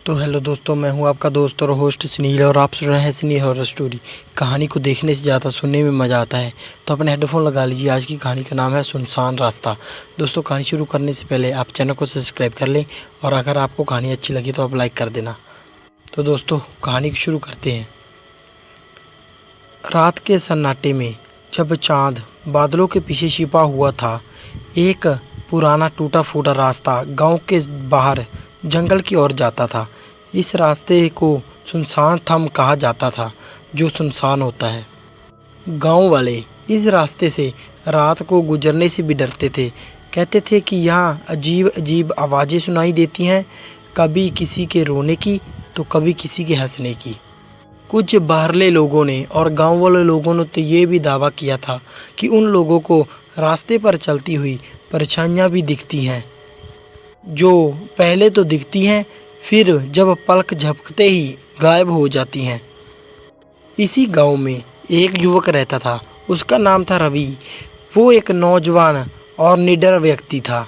तो हेलो दोस्तों, मैं हूं आपका दोस्त और होस्ट स्नील और आप सुन रहे हैं स्नील हॉरर स्टोरी। कहानी को देखने से ज़्यादा सुनने में मज़ा आता है, तो अपने हेडफोन लगा लीजिए। आज की कहानी का नाम है सुनसान रास्ता। दोस्तों, कहानी शुरू करने से पहले आप चैनल को सब्सक्राइब कर लें और अगर आपको कहानी अच्छी लगी तो आप लाइक कर देना। तो दोस्तों, कहानी को शुरू करते हैं। रात के सन्नाटे में जब चाँद बादलों के पीछे छिपा हुआ था, एक पुराना टूटा फूटा रास्ता गांव के बाहर जंगल की ओर जाता था। इस रास्ते को सुनसान थंब कहा जाता था, जो सुनसान होता है। गांव वाले इस रास्ते से रात को गुजरने से भी डरते थे। कहते थे कि यहाँ अजीब अजीब आवाज़ें सुनाई देती हैं, कभी किसी के रोने की तो कभी किसी के हंसने की। कुछ बाहरले लोगों ने और गांव वाले लोगों ने तो ये भी दावा किया था कि उन लोगों को रास्ते पर चलती हुई परछाइयाँ भी दिखती हैं, जो पहले तो दिखती हैं, फिर जब पलक झपकते ही गायब हो जाती हैं। इसी गांव में एक युवक रहता था। उसका नाम था रवि। वो एक नौजवान और निडर व्यक्ति था,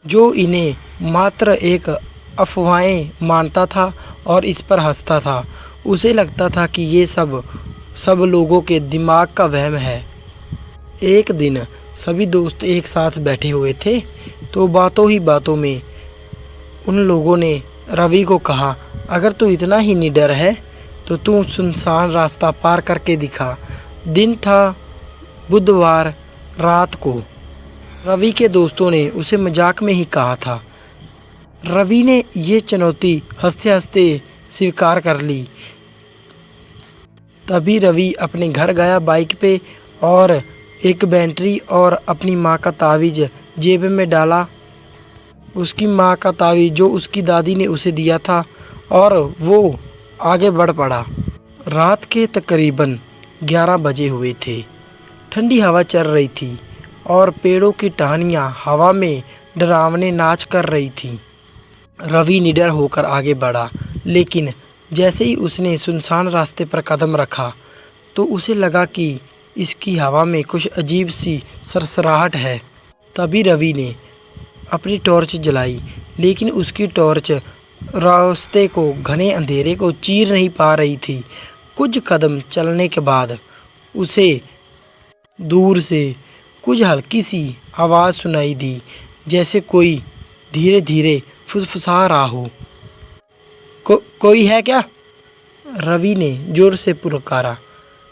जो इन्हें मात्र एक अफवाहें मानता था और इस पर हंसता था। उसे लगता था कि ये सब लोगों के दिमाग का वहम है। एक दिन सभी दोस्त एक साथ बैठे हुए थे, तो बातों ही बातों में उन लोगों ने रवि को कहा, अगर तू इतना ही निडर है तो तू सुनसान रास्ता पार करके दिखा। दिन था बुधवार रात को। रवि के दोस्तों ने उसे मजाक में ही कहा था। रवि ने ये चुनौती हंसते हंसते स्वीकार कर ली। तभी रवि अपने घर गया बाइक पे और एक बैटरी और अपनी माँ का तावीज़ जेब में डाला। उसकी माँ का तावीज़ जो उसकी दादी ने उसे दिया था, और वो आगे बढ़ पड़ा। रात के तकरीबन 11 बजे हुए थे। ठंडी हवा चल रही थी और पेड़ों की टहनियाँ हवा में डरावने नाच कर रही थीं। रवि निडर होकर आगे बढ़ा, लेकिन जैसे ही उसने सुनसान रास्ते पर कदम रखा तो उसे लगा कि इसकी हवा में कुछ अजीब सी सरसराहट है। तभी रवि ने अपनी टॉर्च जलाई, लेकिन उसकी टॉर्च रास्ते को घने अंधेरे को चीर नहीं पा रही थी। कुछ कदम चलने के बाद उसे दूर से कुछ हल्की सी आवाज़ सुनाई दी, जैसे कोई धीरे धीरे फुसफुसा रहा हो। कोई है क्या? रवि ने जोर से पुकारा,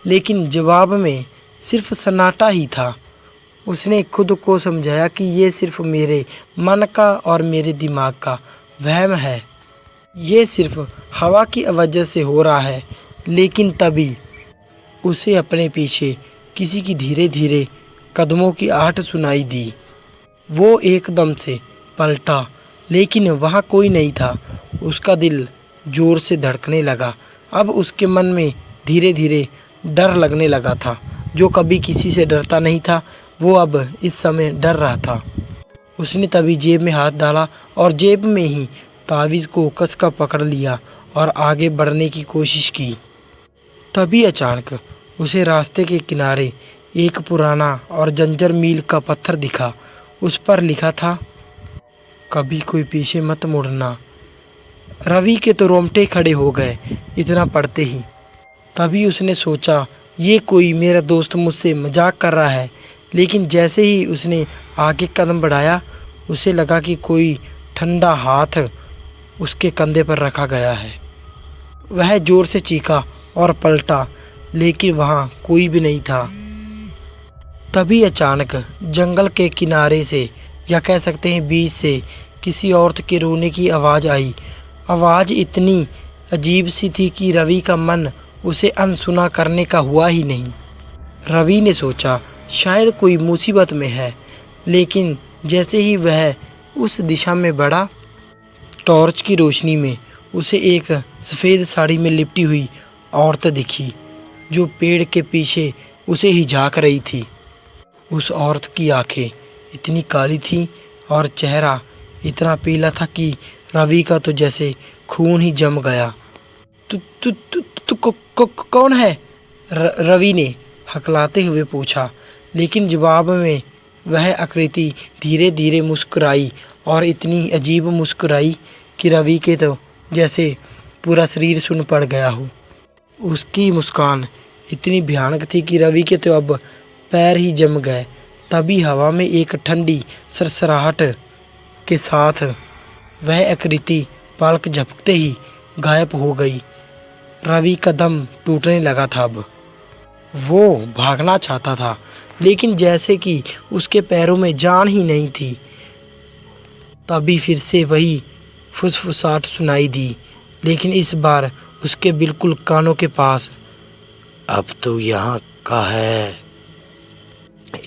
लेकिन जवाब में सिर्फ सन्नाटा ही था। उसने खुद को समझाया कि ये सिर्फ मेरे मन का और मेरे दिमाग का वहम है, ये सिर्फ हवा की वजह से हो रहा है। लेकिन तभी उसे अपने पीछे किसी की धीरे धीरे कदमों की आहट सुनाई दी। वो एकदम से पलटा, लेकिन वहाँ कोई नहीं था। उसका दिल जोर से धड़कने लगा। अब उसके मन में धीरे धीरे डर लगने लगा था। जो कभी किसी से डरता नहीं था, वो अब इस समय डर रहा था। उसने तभी जेब में हाथ डाला और जेब में ही तावीज़ को कसकर पकड़ लिया और आगे बढ़ने की कोशिश की। तभी अचानक उसे रास्ते के किनारे एक पुराना और जंजर मील का पत्थर दिखा। उस पर लिखा था, कभी कोई पीछे मत मुड़ना। रवि के तो रोंगटे खड़े हो गए इतना पढ़ते ही। तभी उसने सोचा, ये कोई मेरा दोस्त मुझसे मजाक कर रहा है। लेकिन जैसे ही उसने आगे कदम बढ़ाया, उसे लगा कि कोई ठंडा हाथ उसके कंधे पर रखा गया है। वह जोर से चीखा और पलटा, लेकिन वहाँ कोई भी नहीं था। तभी अचानक जंगल के किनारे से, या कह सकते हैं बीच से, किसी औरत के रोने की आवाज़ आई। आवाज़ इतनी अजीब सी थी कि रवि का मन उसे अनसुना करने का हुआ ही नहीं। रवि ने सोचा शायद कोई मुसीबत में है, लेकिन जैसे ही वह उस दिशा में बढ़ा, टॉर्च की रोशनी में उसे एक सफ़ेद साड़ी में लिपटी हुई औरत दिखी, जो पेड़ के पीछे उसे ही झांक रही थी। उस औरत की आंखें इतनी काली थीं और चेहरा इतना पीला था कि रवि का तो जैसे खून ही जम गया। तू कौन है? रवि ने हकलाते हुए पूछा, लेकिन जवाब में वह आकृति धीरे धीरे मुस्कुराई और इतनी अजीब मुस्कुराई कि रवि के तो जैसे पूरा शरीर सुन्न पड़ गया हो। उसकी मुस्कान इतनी भयानक थी कि रवि के तो अब पैर ही जम गए। तभी हवा में एक ठंडी सरसराहट के साथ वह आकृति पलक झपकते ही गायब हो गई। रवि का दम टूटने लगा था। अब वो भागना चाहता था, लेकिन जैसे कि उसके पैरों में जान ही नहीं थी। तभी फिर से वही फुसफुसाहट सुनाई दी, लेकिन इस बार उसके बिल्कुल कानों के पास। अब तो यहाँ का है।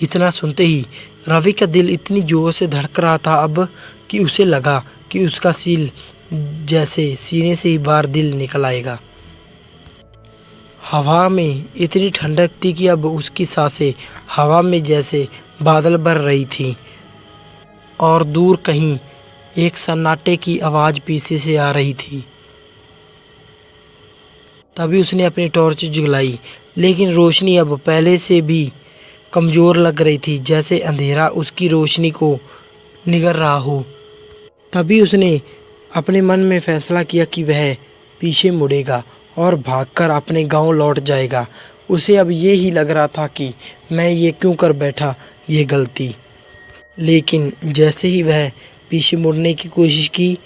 इतना सुनते ही रवि का दिल इतनी जोर से धड़क रहा था अब कि उसे लगा कि उसका सील जैसे सीने से ही बाहर दिल निकल आएगा। हवा में इतनी ठंडक थी कि अब उसकी सांसें हवा में जैसे बादल भर रही थी और दूर कहीं एक सन्नाटे की आवाज़ पीछे से आ रही थी। तभी उसने अपनी टॉर्च जलाई, लेकिन रोशनी अब पहले से भी कमज़ोर लग रही थी, जैसे अंधेरा उसकी रोशनी को निगल रहा हो। तभी उसने अपने मन में फैसला किया कि वह पीछे मुड़ेगा और भागकर अपने गांव लौट जाएगा। उसे अब ये ही लग रहा था कि मैं ये क्यों कर बैठा, ये गलती। लेकिन जैसे ही वह पीछे मुड़ने की कोशिश की,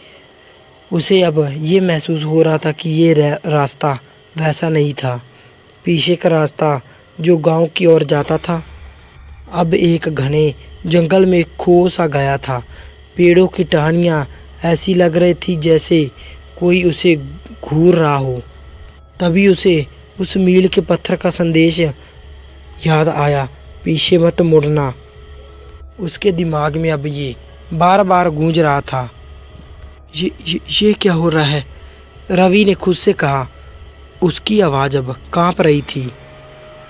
उसे अब ये महसूस हो रहा था कि ये रास्ता वैसा नहीं था। पीछे का रास्ता जो गांव की ओर जाता था, अब एक घने जंगल में खो सा गया था। पेड़ों की टहनियाँ ऐसी लग रही थी जैसे कोई उसे घूर रहा हो। तभी उसे उस मील के पत्थर का संदेश याद आया, पीछे मत मुड़ना। उसके दिमाग में अब ये बार बार गूंज रहा था। ये क्या हो रहा है? रवि ने खुद से कहा। उसकी आवाज़ अब कांप रही थी।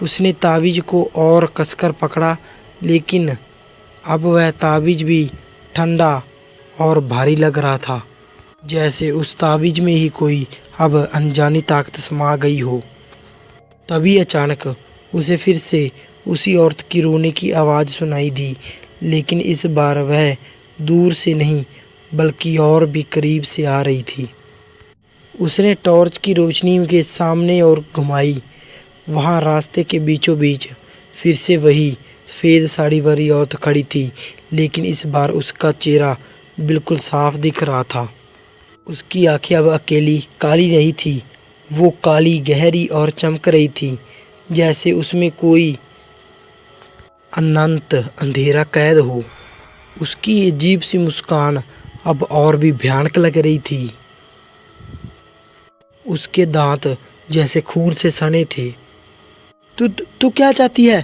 उसने तावीज़ को और कसकर पकड़ा, लेकिन अब वह तावीज़ भी ठंडा और भारी लग रहा था, जैसे उस तावीज़ में ही कोई अब अनजानी ताकत समा गई हो। तभी अचानक उसे फिर से उसी औरत की रोने की आवाज़ सुनाई दी, लेकिन इस बार वह दूर से नहीं बल्कि और भी करीब से आ रही थी। उसने टॉर्च की रोशनी के सामने और घुमाई। वहाँ रास्ते के बीचों बीच फिर से वही सफ़ेद साड़ी वाली औरत खड़ी थी, लेकिन इस बार उसका चेहरा बिल्कुल साफ दिख रहा था। उसकी आंखें अब अकेली काली नहीं थी, वो काली, गहरी और चमक रही थी, जैसे उसमें कोई अनंत अंधेरा कैद हो। उसकी अजीब सी मुस्कान अब और भी भयानक लग रही थी। उसके दांत जैसे खून से सने थे। तू क्या चाहती है?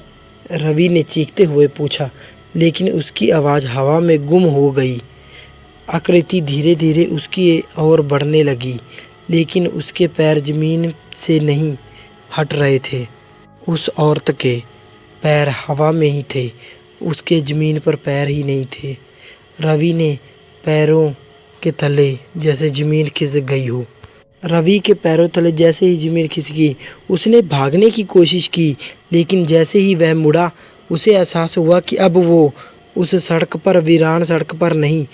रवि ने चीखते हुए पूछा, लेकिन उसकी आवाज़ हवा में गुम हो गई। आकृति धीरे धीरे उसकी ओर बढ़ने लगी, लेकिन उसके पैर ज़मीन से नहीं हट रहे थे। उस औरत के पैर हवा में ही थे, उसके ज़मीन पर पैर ही नहीं थे। रवि ने पैरों के तले जैसे ज़मीन खिसक गई हो। रवि के पैरों तले जैसे ही ज़मीन खिसकी, उसने भागने की कोशिश की, लेकिन जैसे ही वह मुड़ा, उसे एहसास हुआ कि अब वो उस सड़क पर, वीरान सड़क पर नहीं,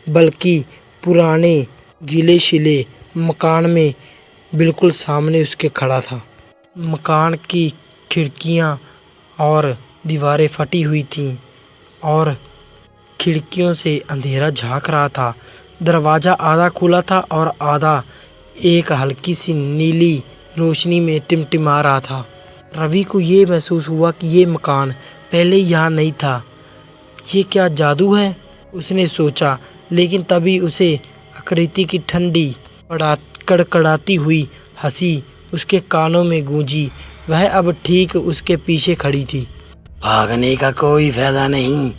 बल्कि पुराने गीले शिले मकान में बिल्कुल सामने उसके खड़ा था। मकान की खिड़कियां और दीवारें फटी हुई थीं और खिड़कियों से अंधेरा झांक रहा था। दरवाज़ा आधा खुला था और आधा एक हल्की सी नीली रोशनी में टिमटिमा रहा था। रवि को ये महसूस हुआ कि ये मकान पहले यहाँ नहीं था। ये क्या जादू है? उसने सोचा, लेकिन तभी उसे आकृति की ठंडी कड़कड़ाती हुई हंसी उसके कानों में गूंजी। वह अब ठीक उसके पीछे खड़ी थी। भागने का कोई फायदा नहीं,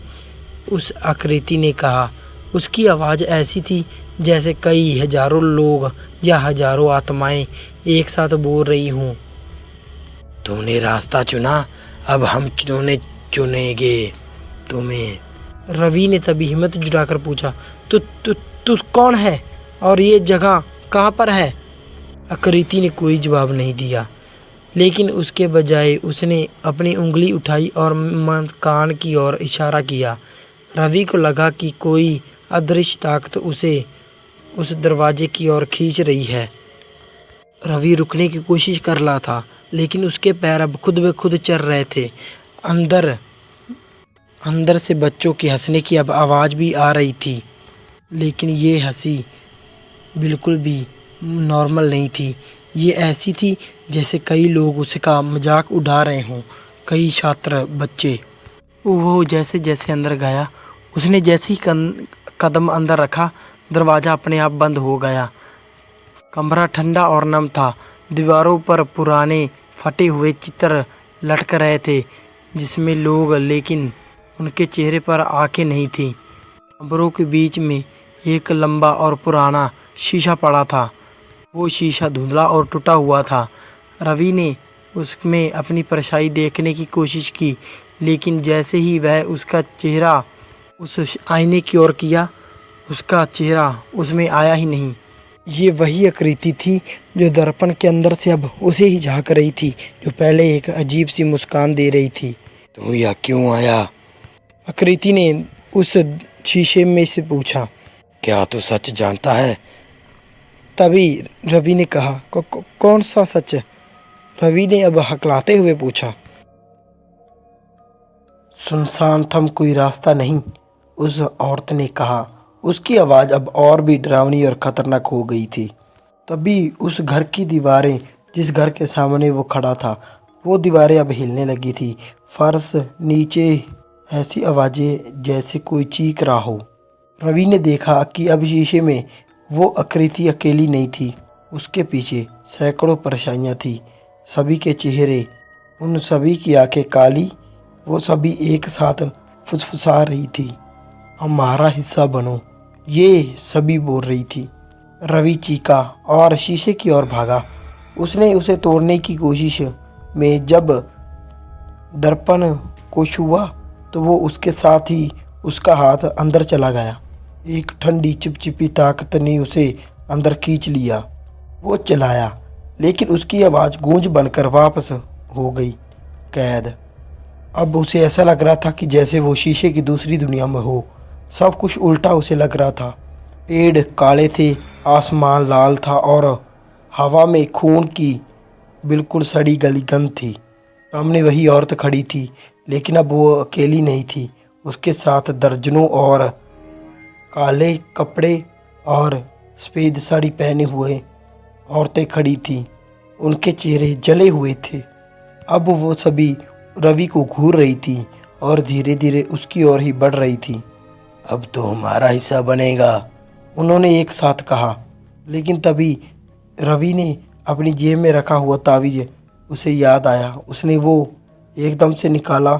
उस आकृति ने कहा। उसकी आवाज़ ऐसी थी जैसे कई हजारों लोग या हजारों आत्माएं एक साथ बोल रही हों। तूने रास्ता चुना, अब हम चुनेंगे तुम्हें। रवि ने तभी हिम्मत जुटाकर पूछा, तू कौन है और ये जगह कहाँ पर है? आकृति ने कोई जवाब नहीं दिया, लेकिन उसके बजाय उसने अपनी उंगली उठाई और मकान की ओर इशारा किया। रवि को लगा कि कोई अदृश्य ताकत उसे उस दरवाजे की ओर खींच रही है। रवि रुकने की कोशिश कर रहा था, लेकिन उसके पैर अब खुद ब खुद चल रहे थे। अंदर अंदर से बच्चों के हंसने की अब आवाज़ भी आ रही थी, लेकिन ये हंसी बिल्कुल भी नॉर्मल नहीं थी। ये ऐसी थी जैसे कई लोग उसका मजाक उड़ा रहे हों, कई छात्र बच्चे। वो जैसे जैसे अंदर गया, उसने जैसे ही कदम अंदर रखा, दरवाज़ा अपने आप बंद हो गया। कमरा ठंडा और नम था। दीवारों पर पुराने फटे हुए चित्र लटक रहे थे जिसमें लोग, लेकिन उनके चेहरे पर आंखें नहीं थीं। कमरों के बीच में एक लंबा और पुराना शीशा पड़ा था। वो शीशा धुंधला और टूटा हुआ था। रवि ने उसमें अपनी परछाई देखने की कोशिश की, लेकिन जैसे ही वह उसका चेहरा उस आईने की ओर किया, उसका चेहरा उसमें आया ही नहीं। ये वही आकृति थी जो दर्पण के अंदर से अब उसे ही झांक रही थी, जो पहले एक अजीब सी मुस्कान दे रही थी। तू यहाँ क्यों आया? आकृति ने उस शीशे में से पूछा। क्या तू सच जानता है? तभी रवि ने कहा, कौन सा सच? रवि ने अब हकलाते हुए पूछा। सुनसान थम कोई रास्ता नहीं, उस औरत ने कहा। उसकी आवाज़ अब और भी डरावनी और खतरनाक हो गई थी। तभी उस घर की दीवारें, जिस घर के सामने वो खड़ा था, वो दीवारें अब हिलने लगी थी। फर्श नीचे ऐसी आवाज़ें जैसे कोई चीख रहा हो। रवि ने देखा कि अब शीशे में वो आकृति अकेली नहीं थी। उसके पीछे सैकड़ों परछाइयाँ थी, सभी के चेहरे, उन सभी की आंखें काली। वो सभी एक साथ फुसफुसा रही थी। हमारा हिस्सा बनो, ये सभी बोल रही थी। रवि चीखा और शीशे की ओर भागा। उसने उसे तोड़ने की कोशिश में जब दर्पण को छुआ, तो वो उसके साथ ही उसका हाथ अंदर चला गया। एक ठंडी चिपचिपी ताकत ने उसे अंदर खींच लिया। वो चिल्लाया, लेकिन उसकी आवाज़ गूंज बनकर वापस हो गई। कैद। अब उसे ऐसा लग रहा था कि जैसे वो शीशे की दूसरी दुनिया में हो। सब कुछ उल्टा उसे लग रहा था। पेड़ काले थे, आसमान लाल था और हवा में खून की बिल्कुल सड़ी गली गंध थी। सामने वही औरत खड़ी थी, लेकिन अब वो अकेली नहीं थी। उसके साथ दर्जनों और काले कपड़े और सफ़ेद साड़ी पहने हुए औरतें खड़ी थीं। उनके चेहरे जले हुए थे। अब वो सभी रवि को घूर रही थी और धीरे धीरे उसकी ओर ही बढ़ रही थी। अब तो हमारा हिस्सा बनेगा, उन्होंने एक साथ कहा। लेकिन तभी रवि ने अपनी जेब में रखा हुआ तावीज़ उसे याद आया। उसने वो एकदम से निकाला।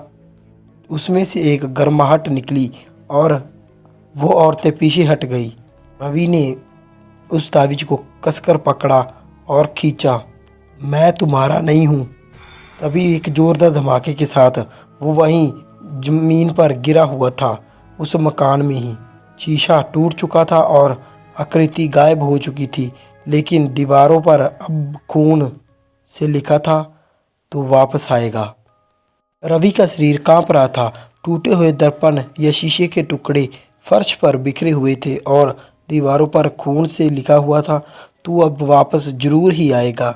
उसमें से एक गर्माहट निकली और वो औरतें पीछे हट गई। रवि ने उस तावीज़ को कसकर पकड़ा और खींचा। मैं तुम्हारा नहीं हूँ। तभी एक जोरदार धमाके के साथ वो वहीं ज़मीन पर गिरा हुआ था, उस मकान में ही। शीशा टूट चुका था और आकृति गायब हो चुकी थी, लेकिन दीवारों पर अब खून से लिखा था, तो वापस आएगा। रवि का शरीर कांप रहा था। टूटे हुए दर्पण या शीशे के टुकड़े फर्श पर बिखरे हुए थे और दीवारों पर खून से लिखा हुआ था, तू अब वापस जरूर ही आएगा।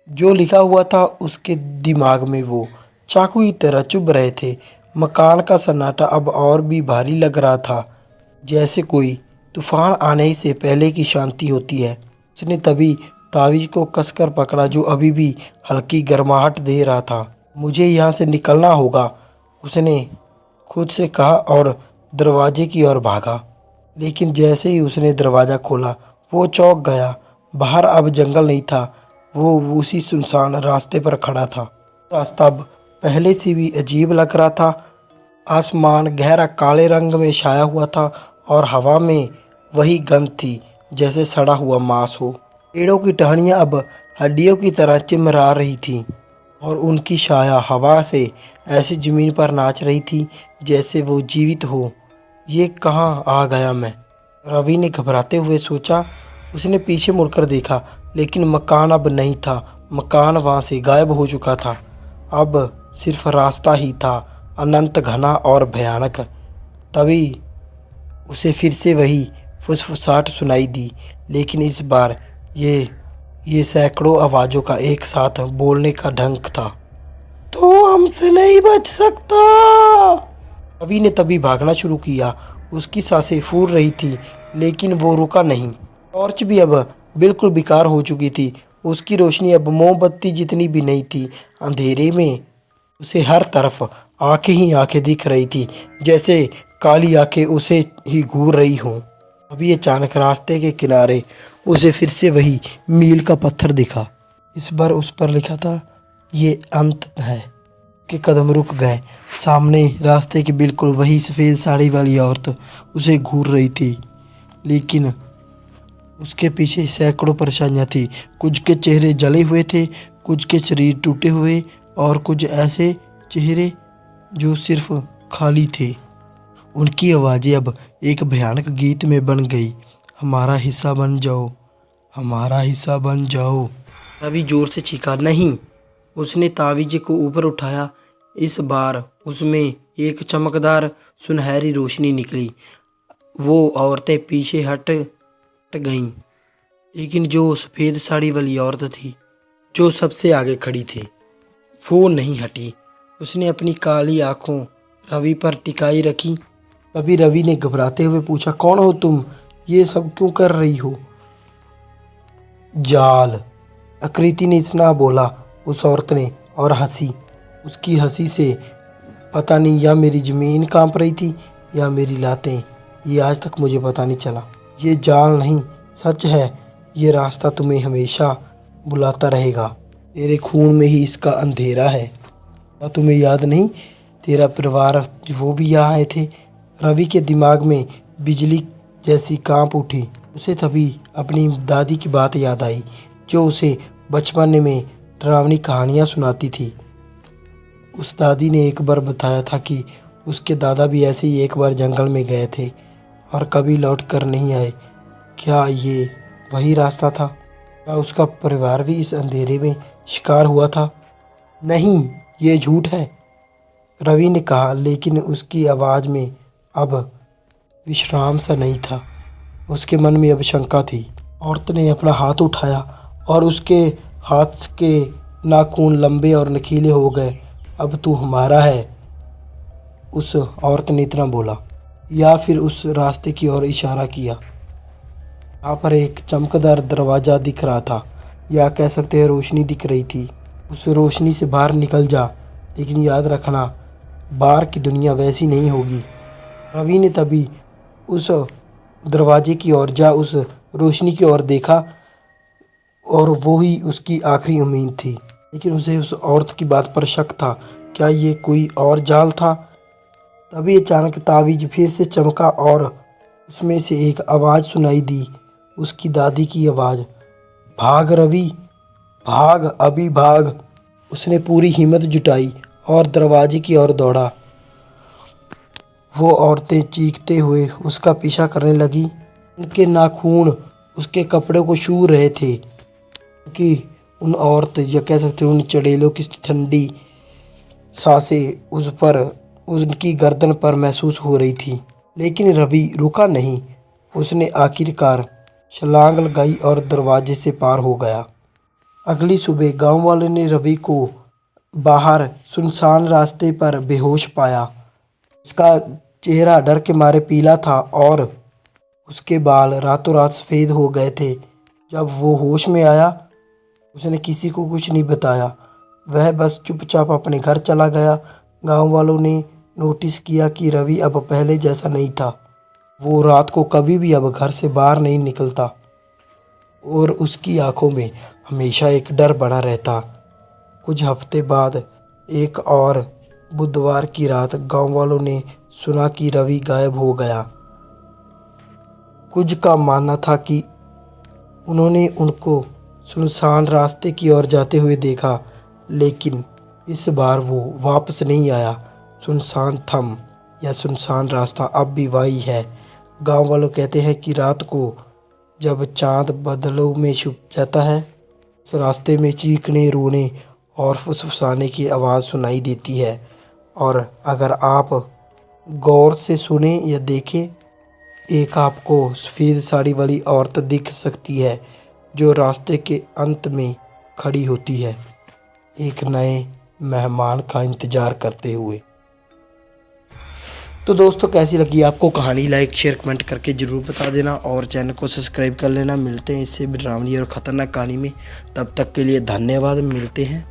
जो लिखा हुआ था उसके दिमाग में वो चाकू की तरह चुभ रहे थे। मकान का सन्नाटा अब और भी भारी लग रहा था, जैसे कोई तूफान आने से पहले की शांति होती है। उसने तभी तावीज़ को कसकर पकड़ा, जो अभी भी हल्की गर्माहट दे रहा था। मुझे यहाँ से निकलना होगा, उसने खुद से कहा और दरवाजे की ओर भागा। लेकिन जैसे ही उसने दरवाज़ा खोला, वो चौंक गया। बाहर अब जंगल नहीं था, वो उसी सुनसान रास्ते पर खड़ा था। रास्ता अब पहले से भी अजीब लग रहा था। आसमान गहरा काले रंग में छाया हुआ था और हवा में वही गंध थी जैसे सड़ा हुआ मांस हो। पेड़ों की टहनियाँ अब हड्डियों की तरह चिमरा रही थीं और उनकी छाया हवा से ऐसी ज़मीन पर नाच रही थी जैसे वो जीवित हो। ये कहाँ आ गया मैं? रवि ने घबराते हुए सोचा। उसने पीछे मुड़कर देखा, लेकिन मकान अब नहीं था। मकान वहाँ से गायब हो चुका था। अब सिर्फ रास्ता ही था, अनंत, घना और भयानक। तभी उसे फिर से वही फुसफुसाहट सुनाई दी, लेकिन इस बार ये सैकड़ों आवाज़ों का एक साथ बोलने का ढंग था। तो हमसे नहीं बच सकता। रवि ने तभी भागना शुरू किया। उसकी सांसें फूल रही थी लेकिन वो रुका नहीं। टॉर्च भी अब बिल्कुल बेकार हो चुकी थी। उसकी रोशनी अब मोमबत्ती जितनी भी नहीं थी। अंधेरे में उसे हर तरफ आंखें ही आंखें दिख रही थी, जैसे काली आंखें उसे ही घूर रही हों। अभी अचानक रास्ते के किनारे उसे फिर से वही मील का पत्थर दिखा। इस बार उस पर लिखा था, ये अंत है। के कदम रुक गए। सामने रास्ते के बिल्कुल वही सफ़ेद साड़ी वाली औरत उसे घूर रही थी, लेकिन उसके पीछे सैकड़ों परेशानियां थी। कुछ के चेहरे जले हुए थे, कुछ के शरीर टूटे हुए और कुछ ऐसे चेहरे जो सिर्फ खाली थे। उनकी आवाज़ें अब एक भयानक गीत में बन गई। हमारा हिस्सा बन जाओ, हमारा हिस्सा बन जाओ। रवि जोर से चीखा, नहीं। उसने तावीज़ को ऊपर उठाया। इस बार उसमें एक चमकदार सुनहरी रोशनी निकली। वो औरतें पीछे हट गईं, लेकिन जो सफ़ेद साड़ी वाली औरत थी, जो सबसे आगे खड़ी थी, वो नहीं हटी। उसने अपनी काली आंखों रवि पर टिकाई रखी। तभी रवि ने घबराते हुए पूछा, कौन हो तुम? ये सब क्यों कर रही हो? जाल, आकृति ने इतना बोला उस औरत ने और हंसी। उसकी हंसी से पता नहीं या मेरी ज़मीन कांप रही थी या मेरी लातें, ये आज तक मुझे पता नहीं चला। ये जाल नहीं, सच है। ये रास्ता तुम्हें हमेशा बुलाता रहेगा। तेरे खून में ही इसका अंधेरा है। क्या तुम्हें याद नहीं, तेरा परिवार वो भी यहाँ आए थे? रवि के दिमाग में बिजली जैसी कांप उठी। उसे तभी अपनी दादी की बात याद आई, जो उसे बचपन में डरावनी कहानियाँ सुनाती थी। उस दादी ने एक बार बताया था कि उसके दादा भी ऐसे ही एक बार जंगल में गए थे और कभी लौट कर नहीं आए। क्या ये वही रास्ता था? क्या उसका परिवार भी इस अंधेरे में शिकार हुआ था? नहीं, ये झूठ है, रवि ने कहा, लेकिन उसकी आवाज़ में अब विश्राम सा नहीं था। उसके मन में अब शंका थी। औरत ने अपना हाथ उठाया और उसके हाथ के नाखून लंबे और नुकीले हो गए। अब तू हमारा है, उस औरत ने इतना बोला, या फिर उस रास्ते की ओर इशारा किया। यहाँ पर एक चमकदार दरवाज़ा दिख रहा था, या कह सकते हैं रोशनी दिख रही थी। उस रोशनी से बाहर निकल जा, लेकिन याद रखना, बाहर की दुनिया वैसी नहीं होगी। रवि ने तभी उस दरवाजे की ओर जा उस रोशनी की ओर देखा और वो ही उसकी आखिरी उम्मीद थी। लेकिन उसे उस औरत की बात पर शक था। क्या ये कोई और जाल था? तभी अचानक तावीज़ फिर से चमका और उसमें से एक आवाज़ सुनाई दी, उसकी दादी की आवाज़, भाग रवि, भाग, अभी भाग। उसने पूरी हिम्मत जुटाई और दरवाजे की ओर दौड़ा। वो औरतें चीखते हुए उसका पीछा करने लगी। उनके नाखून उसके कपड़े को छू रहे थे, क्योंकि उन औरत या कह सकते हैं उन चड़ेलों की ठंडी सांसें उस पर, उनकी गर्दन पर महसूस हो रही थी। लेकिन रवि रुका नहीं। उसने आखिरकार छलांग लगाई और दरवाजे से पार हो गया। अगली सुबह गांव वालों ने रवि को बाहर सुनसान रास्ते पर बेहोश पाया। उसका चेहरा डर के मारे पीला था और उसके बाल रातों रात सफ़ेद हो गए थे। जब वो होश में आया, उसने किसी को कुछ नहीं बताया। वह बस चुपचाप अपने घर चला गया। गांव वालों ने नोटिस किया कि रवि अब पहले जैसा नहीं था। वो रात को कभी भी अब घर से बाहर नहीं निकलता और उसकी आंखों में हमेशा एक डर बना रहता। कुछ हफ्ते बाद एक और बुधवार की रात गांव वालों ने सुना कि रवि गायब हो गया। कुछ का मानना था कि उन्होंने उनको सुनसान रास्ते की ओर जाते हुए देखा, लेकिन इस बार वो वापस नहीं आया। सुनसान थम या सुनसान रास्ता अब भी वही है। गांव वालों कहते हैं कि रात को जब चांद बादलों में छुप जाता है, उस रास्ते में चीखने, रोने और फुसफुसाने की आवाज़ सुनाई देती है। और अगर आप गौर से सुने या देखें, एक आपको सफ़ेद साड़ी वाली औरत दिख सकती है जो रास्ते के अंत में खड़ी होती है एक नए मेहमान का इंतज़ार करते हुए। तो दोस्तों कैसी लगी आपको कहानी? लाइक शेयर कमेंट करके ज़रूर बता देना और चैनल को सब्सक्राइब कर लेना। मिलते हैं इससे भी डरावनी और ख़तरनाक कहानी में, तब तक के लिए धन्यवाद। मिलते हैं।